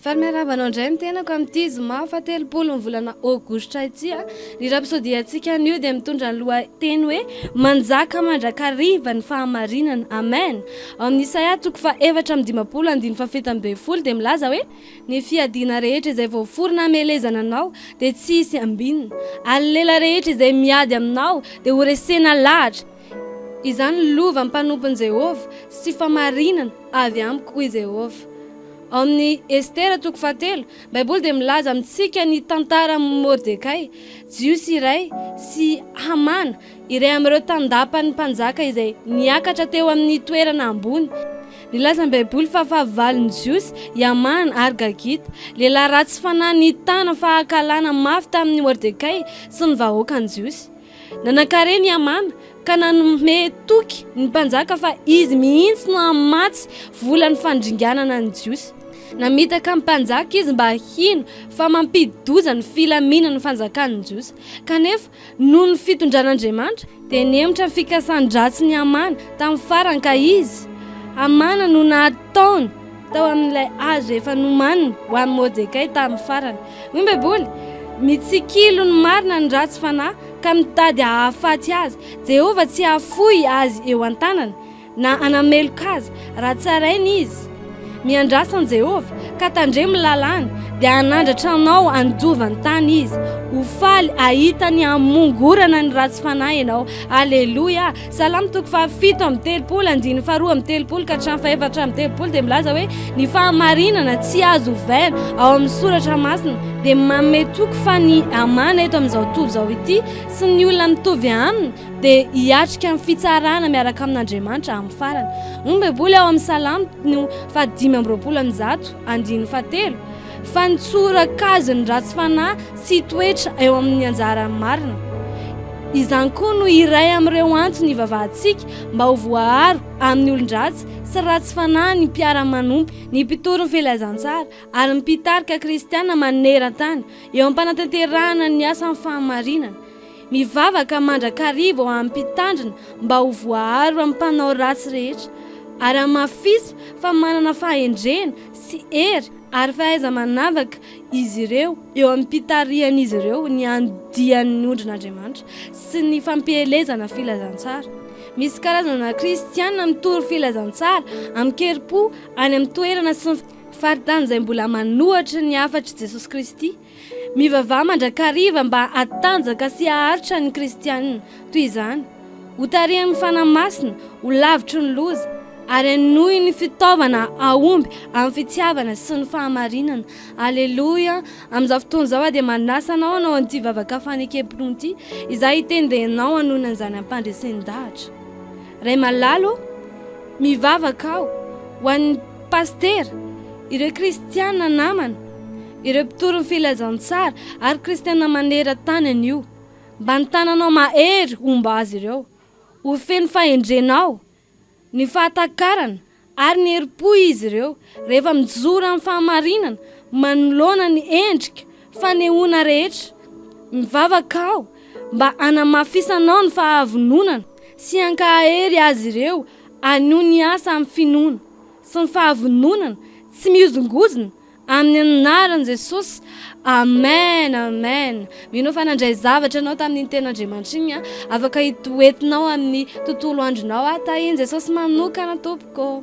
Fahamarinana indray ny tenako amin'ity Zoma fa 30 volana Aogositra ity ny Rhapsody antsika anio dia mitondra ny lohateny hoe manjaka mandrakariva ny fahamarinana. Amen. Amin'ny Isaia 4:7-10 dia milaza hoe ny fiadiana rehetra izay voaforona hamelezana anao dia tsy hisy ambinina. Alela rehetra izay miady aminao dia ho resena lahatra. Izany lova ny mpanompon'i Jehovah sy fahamarinana avy amiko i Jehovah. Amin'ny Estera 4:7 Baiboly dia milaza amintsika ny tantara Mordekay, jiosy iray sy Hamana iray amin'ireo tandapany mpanjaka izay niakatra teo amin'ny toerana ambony. Nilaza ny Baiboly fa fahavalon'ny jiosy Hamana 𝐅𝐀𝐍𝐃, lehilahy ratsy fanahy nitana fahakalana mafy tamin'ny Mordekay sy ny vahoakany jiosy. Nanankareny Hamana ka nanome toky ny mpanjaka fa izy mihitsy no hamatsy volan'ny fandringanana ny jiosy. Namitaka mpanjaka izy mba hino fa mampidoza ny filaminana ny fanjakan'ny jiosy. Kanefa noho ny fitondran'Andriamanitra dia nemotra ny fikasan-dratsy ny Hamana tamin'ny farany ka izy Hamana no nataony tao amin'ilay azo rehefa nomaniny ho an'ny Mordekay tamin'ny farany. Hoy ny Baiboly, mitsikilo ny marina ny ratsy fanahy ka mitady hahafaty azy. Jehovah tsy hahafoy azy eo an-tanany na anameloka azy raha tsarainy izy. Miandrasany Jehovah ka tandremo lalàny dia hanandratra anao andovany tany izy. Ho faly ahitany hamongorana ny ratsy fanahy ianao. Aleluia. Salamo 7:2-3:30 dia milaza hoe ny fahamarinana tsy azo ovaina ao amin'ny soratra masina dia manome toky fa ny Hamana eto amin'izao tontolo izao ity sy ny olona mitovy aminy dia hiatrika amin'ny fitsarana miaraka amin'Andriamanitra amin'ny farany. Ny Baiboly ao amin'ny Salamo 5:7 fa nitsora-kazo ny ratsy fanahy sy toetra eo amin'ny anjara marina. Izany koa no iray amin'ireo antony ivavahantsika mba ho voaharo amin'ny olon-dratsy sy ratsy fanahy ny mpiara-manompo, ny mpitoro ny filazantsara ary ny mpitarika kristiana maneran-tany eo am-panatanterahana ny asan'ny fahamarinana. Mivavaka mandrakariva ao amin'ny mpitandrina mba ho voaharo amin'ny mpanao ratsy rehetra ary amafisa fa manana fahendrena sy hery ary fahaiza manavaka izy ireo eo amin'ny mpitarihan'izy ireo ny andian'ny ondrin'Andriamanitra sy ny fampielezana filazantsara. Misy karazana kristiana mitoro filazantsara amin'ny keri-po any amin'ny toerana sy ny faritany izay mbola manohatra ny hafatry Jesosy Kristy. Mivavaha mandrakariva mba hatanjaka sy haharitra ny kristianina toy izany. Ho tarihan'ny fanahy masina, ho lavitry ny loza ary hanohy ny fitaovana aomby amin'ny fitiavana sy ny fahamarinana. Aleluia. Amin'izao fotoana izao dia manasa anao anao an'ity vavaka fanekempony ity izay itendenao hanohana an'izany ampandresen'dahatra. Ray malalo mivavaka ao ho an'ny pastera, ireo kristiana namana, ireo mpitoro ny filazantsara ary kristiana maneran-tany anio mba ny tananao mahery homba azy ireo. Ho feno fahendrenao ny fahatakarana ary ny herim-po izy ireo rehefa mijoro amin'ny fahamarinana manoloana ny endrika fanehoana rehetra. Mivavaka ao mba hanamafisanao ny fahavononana sy hankahery azy ireo hanohy ny asa amin'ny finoana sy ny fahavononana tsy mihozongozona amin'ny anaran'i Jesosy. Amen, amen. Mino fa nandray zavatra anao tamin'ny ten'Andriamanitra iny afaka hitoetinao amin'ny tontolo andronao. Tahiny Jesosy manokana tompoko.